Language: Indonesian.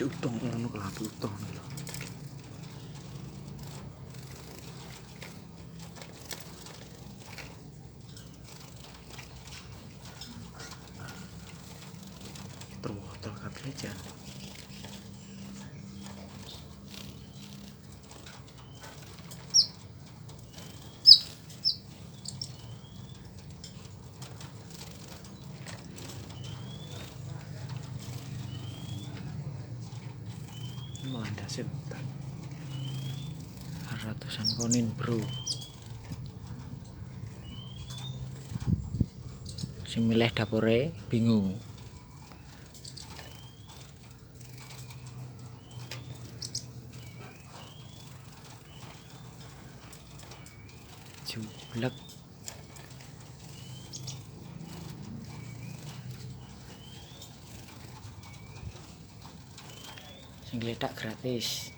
utang ngono kelabu utang lho. Terwotol kabeh jan. Melandasi bentar. Ratusan konin bro. Sing milih dapure bingung. Jublek. Sing gledak gratis.